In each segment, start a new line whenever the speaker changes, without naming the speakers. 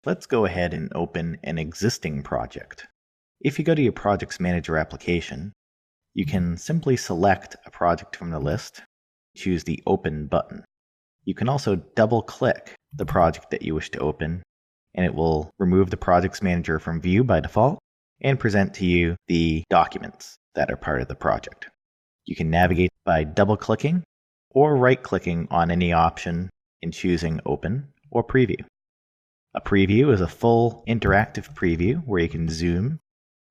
Let's go ahead and open an existing project. If you go to your Projects Manager application, you can simply select a project from the list, choose the Open button. You can also double-click the project that you wish to open, and it will remove the Projects Manager from view by default and present to you the documents that are part of the project. You can navigate by double-clicking or right-clicking on any option and choosing Open or Preview. A preview is a full interactive preview where you can zoom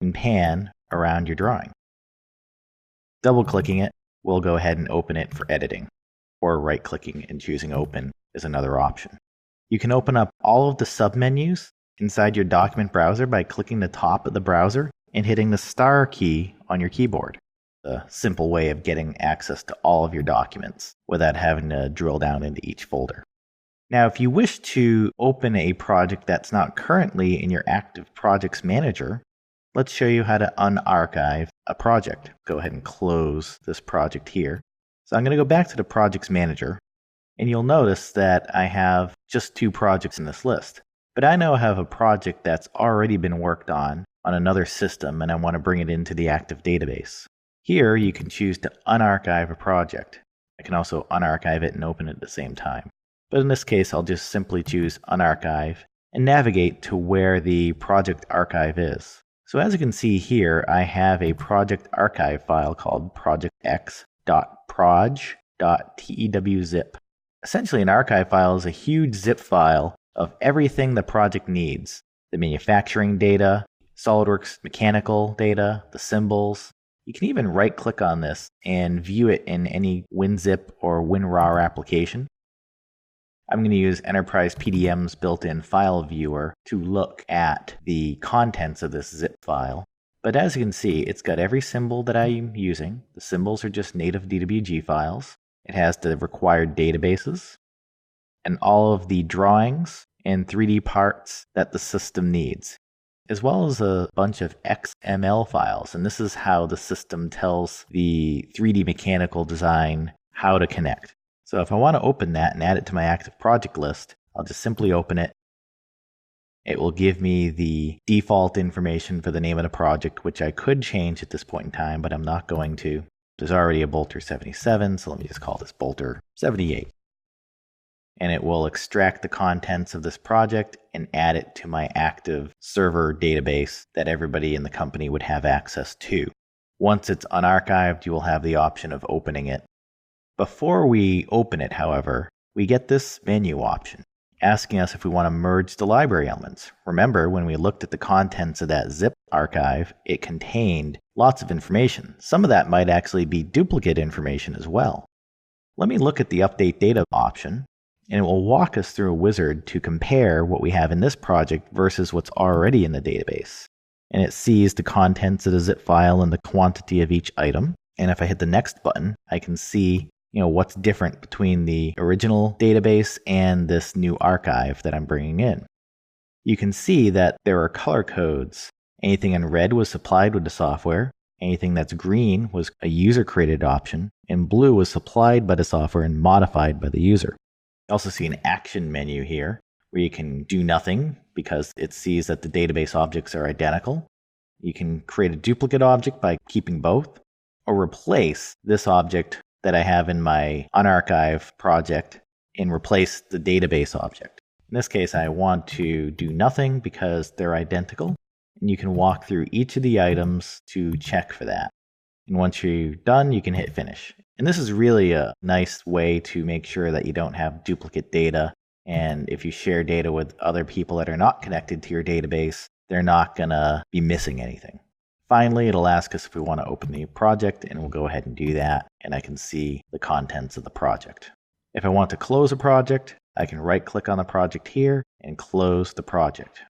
and pan around your drawing. Double-clicking it will go ahead and open it for editing, or right-clicking and choosing Open is another option. You can open up all of the submenus inside your document browser by clicking the top of the browser and hitting the star key on your keyboard. A simple way of getting access to all of your documents without having to drill down into each folder. Now, if you wish to open a project that's not currently in your active Projects Manager, let's show you how to unarchive a project. Go ahead and close this project here. So I'm going to go back to the Projects Manager, and you'll notice that I have just 2 projects in this list. But I now have a project that's already been worked on another system, and I want to bring it into the active database. Here, you can choose to unarchive a project. I can also unarchive it and open it at the same time. But in this case, I'll just simply choose Unarchive and navigate to where the project archive is. So as you can see here, I have a project archive file called projectx.proj.tewzip. Essentially, an archive file is a huge zip file of everything the project needs. The manufacturing data, SolidWorks mechanical data, the symbols. You can even right-click on this and view it in any WinZip or WinRAR application. I'm going to use Enterprise PDM's built-in file viewer to look at the contents of this zip file. But as you can see, it's got every symbol that I'm using. The symbols are just native DWG files. It has the required databases and all of the drawings and 3D parts that the system needs, as well as a bunch of XML files. And this is how the system tells the 3D mechanical design how to connect. So if I want to open that and add it to my active project list, I'll just simply open it. It will give me the default information for the name of the project, which I could change at this point in time, but I'm not going to. There's already a Bolter 77, so let me just call this Bolter 78. And it will extract the contents of this project and add it to my active server database that everybody in the company would have access to. Once it's unarchived, you will have the option of opening it. Before we open it, however, we get this menu option, asking us if we want to merge the library elements. Remember, when we looked at the contents of that zip archive, it contained lots of information. Some of that might actually be duplicate information as well. Let me look at the Update Data option, and it will walk us through a wizard to compare what we have in this project versus what's already in the database. And it sees the contents of the zip file and the quantity of each item. And if I hit the Next button, I can see what's different between the original database and this new archive that I'm bringing in. You can see that there are color codes. Anything in red was supplied with the software. Anything that's green was a user-created option, and blue was supplied by the software and modified by the user. You also see an action menu here where you can do nothing because it sees that the database objects are identical. You can create a duplicate object by keeping both, or replace this object that I have in my unarchived project and replace the database object. In this case, I want to do nothing because they're identical, and you can walk through each of the items to check for that. And once you're done, you can hit finish. And this is really a nice way to make sure that you don't have duplicate data, and if you share data with other people that are not connected to your database, they're not going to be missing anything. Finally, it'll ask us if we want to open the project, and we'll go ahead and do that, and I can see the contents of the project. If I want to close a project, I can right-click on the project here and close the project.